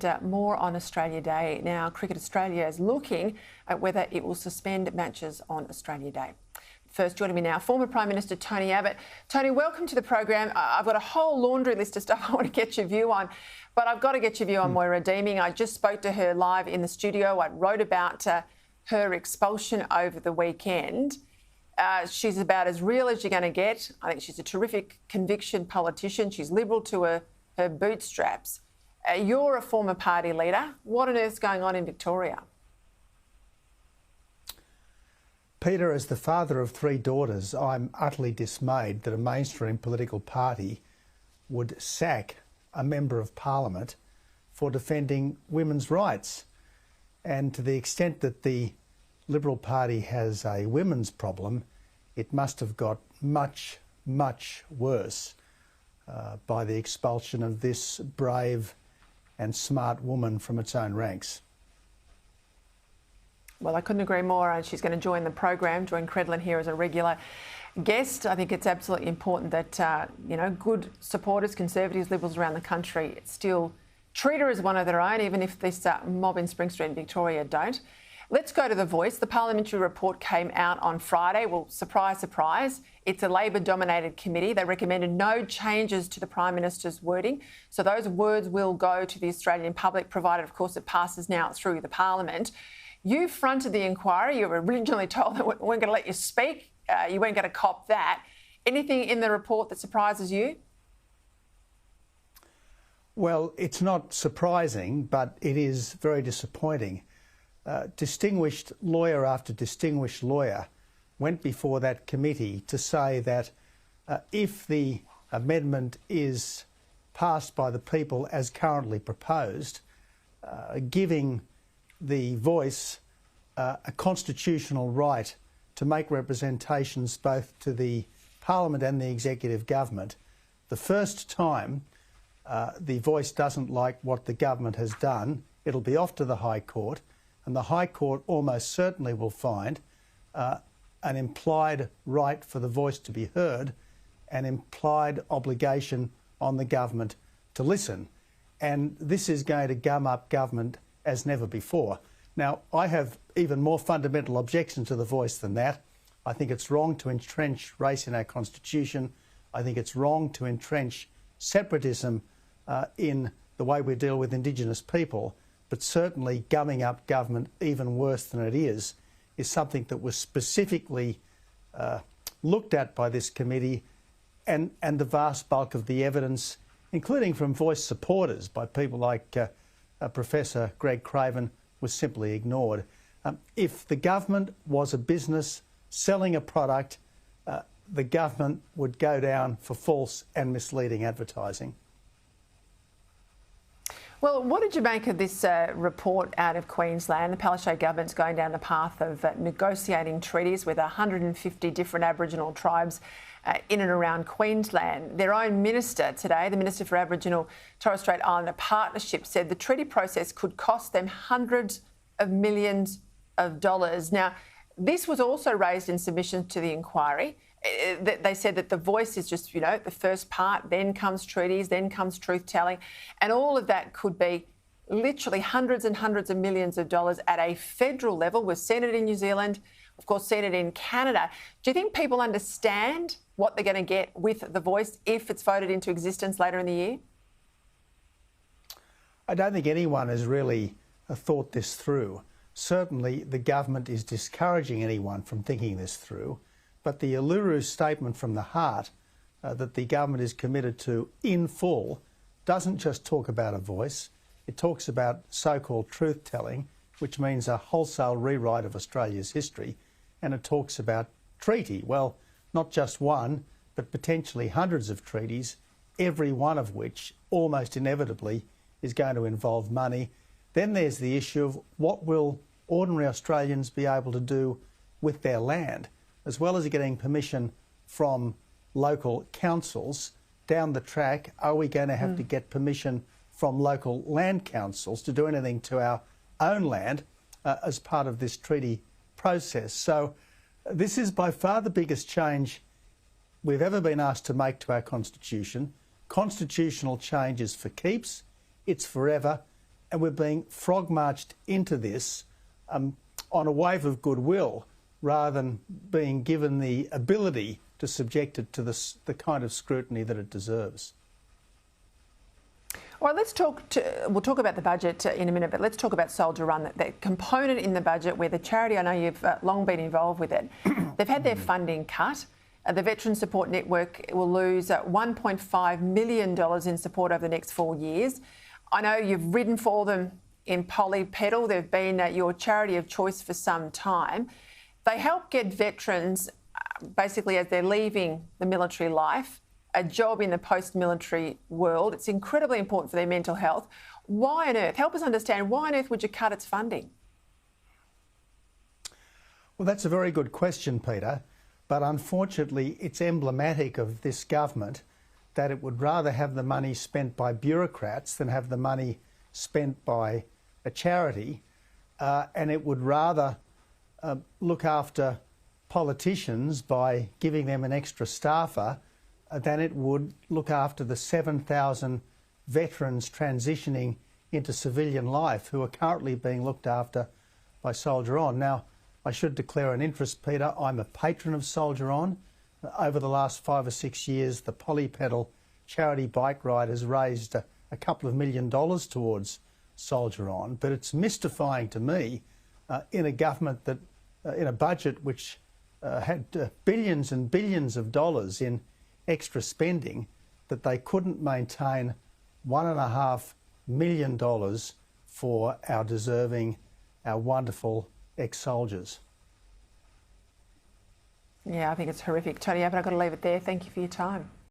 and more on Australia Day. Now, Cricket Australia is looking at whether it will suspend matches on Australia Day. First, joining me now, former Prime Minister Tony Abbott. Tony, welcome to the program. I've got a whole laundry list of stuff I want to get your view on, but I've got to get your view on Moira Deeming. I just spoke to her live in the studio. I wrote about her expulsion over the weekend. She's about as real as you're going to get. I think she's a terrific conviction politician. She's liberal to her bootstraps. You're a former party leader. What on earth's going on in Victoria? Peter, as the father of three daughters, I'm utterly dismayed that a mainstream political party would sack a member of parliament for defending women's rights. And to the extent that the Liberal Party has a women's problem, it must have got much, much worse by the expulsion of this brave and smart woman from its own ranks. Well, I couldn't agree more, and she's going to join the program, join Credlin here as a regular guest. I think it's absolutely important that, good supporters, Conservatives, Liberals around the country still treat her as one of their own, even if this mob in Spring Street in Victoria don't. Let's go to The Voice. The parliamentary report came out on Friday. Well, surprise, surprise, it's a Labor-dominated committee. They recommended no changes to the Prime Minister's wording. So those words will go to the Australian public, provided, of course, it passes now through the Parliament. You fronted the inquiry. You were originally told that we weren't going to let you speak. You weren't going to cop that. Anything in the report that surprises you? Well, it's not surprising, but it is very disappointing. Distinguished lawyer after distinguished lawyer went before that committee to say that if the amendment is passed by the people as currently proposed, giving the Voice a constitutional right to make representations both to the Parliament and the executive government, the first time the Voice doesn't like what the government has done, it'll be off to the High Court, and the High Court almost certainly will find an implied right for the Voice to be heard, an implied obligation on the government to listen. And this is going to gum up government as never before. Now, I have even more fundamental objections to the Voice than that. I think it's wrong to entrench race in our Constitution. I think it's wrong to entrench separatism in the way we deal with Indigenous people. But certainly gumming up government even worse than it is something that was specifically looked at by this committee, and the vast bulk of the evidence, including from Voice supporters by people like Professor Greg Craven, was simply ignored. If the government was a business selling a product, the government would go down for false and misleading advertising. Well, what did you make of this report out of Queensland? The Palaszczuk government's going down the path of negotiating treaties with 150 different Aboriginal tribes in and around Queensland. Their own minister today, the Minister for Aboriginal Torres Strait Islander Partnership, said the treaty process could cost them hundreds of millions of dollars. Now, this was also raised in submissions to the inquiry. They said that the Voice is just, the first part, then comes treaties, then comes truth-telling, and all of that could be literally hundreds and hundreds of millions of dollars at a federal level. We've seen it in New Zealand, of course, seen it in Canada. Do you think people understand what they're going to get with the Voice if it's voted into existence later in the year? I don't think anyone has really thought this through. Certainly the government is discouraging anyone from thinking this through, but the Uluru Statement from the Heart that the government is committed to in full doesn't just talk about a Voice, it talks about so-called truth-telling, which means a wholesale rewrite of Australia's history, and it talks about treaty. Well, not just one, but potentially hundreds of treaties, every one of which almost inevitably is going to involve money. Then there's the issue of what will ordinary Australians be able to do with their land, as well as getting permission from local councils. Down the track, are we going to have to get permission from local land councils to do anything to our own land as part of this treaty process? So this is by far the biggest change we've ever been asked to make to our Constitution. Constitutional change is for keeps, it's forever, and we're being frog-marched into this on a wave of goodwill rather than being given the ability to subject it to the kind of scrutiny that it deserves. All right, we'll talk about the budget in a minute, but let's talk about Soldier Run, that component in the budget where the charity, I know you've long been involved with it, they've had their funding cut. The Veteran Support Network will lose $1.5 million in support over the next 4 years. I know you've ridden for them in Polypedal. They've been your charity of choice for some time. They help get veterans, basically as they're leaving the military life, a job in the post-military world. It's incredibly important for their mental health. Why on earth, help us understand, why on earth would you cut its funding? Well, that's a very good question, Peter, but unfortunately it's emblematic of this government that it would rather have the money spent by bureaucrats than have the money spent by a charity, and it would rather look after politicians by giving them an extra staffer than it would look after the 7,000 veterans transitioning into civilian life who are currently being looked after by Soldier On. Now, I should declare an interest, Peter. I'm a patron of Soldier On. Over the last 5 or 6 years, the Polypedal charity bike ride has raised a couple of $1 million towards Soldier On, but it's mystifying to me in a government that, in a budget which had billions and billions of dollars in extra spending, that they couldn't maintain $1.5 million for our deserving, our wonderful ex-soldiers. Yeah, I think it's horrific. Tony Abbott, I've got to leave it there. Thank you for your time.